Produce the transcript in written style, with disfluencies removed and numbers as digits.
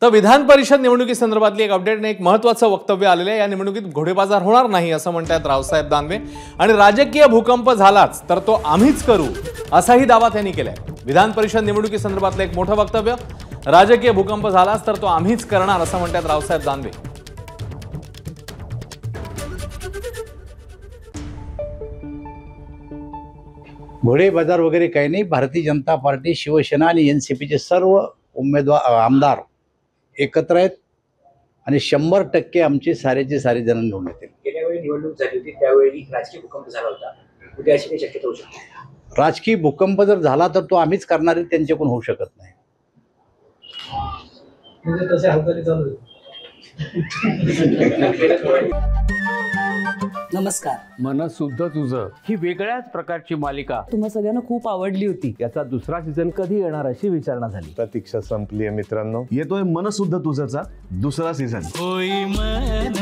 तर विधान परिषद निवडणुकीसंदर्भातली एक अपडेट, एक महत्त्वाचं वक्तव्य आलेलं आहे। या निवडणुकीत घोडेबाजार होणार नाही असं म्हणतात रावसाहेब दानवे, आणि राजकीय भूकंप झालाच तर तो आम्हीच करू असाही दावा त्यांनी केलाय। विधान परिषद निवडणुकीसंदर्भातलं एक मोठं वक्तव्य, राजकीय भूकंप झालाच तर तो आम्हीच करणार असं म्हणतात रावसाहेब दानवे। घोडे बाजार वगैरे काही नाही। भारतीय जनता पार्टी, शिवसेना आणि एनसीपीचे सर्व उमेदवार आमदार एकत्र आहेत आणि 100% आमचे सारेचे सारे जण निवडून येतील। गेल्या वेळी निवडणूक झाली होती त्यावेळी राजकीय भूकंप झाला होता, उद्या अशी काही शक्यता होऊ शकते? राजकीय भूकंप जर झाला तर तो आम्हीच करणार आहे, त्यांच्याकडून होऊ शकत नाही। म्हणजे तसे हालचाली चालू आहेत। नमस्कार। मन शुद्ध तुझं ही वेगळ्याच प्रकारची मालिका तुम्हा सगळ्यांना खूप आवडली होती। याचा दुसरा सीझन कधी येणार अशी विचारणा झाली। प्रतीक्षा संपली आहे मित्रांनो। येतोय मन शुद्ध तुझंचा दुसरा सीझन। होई मन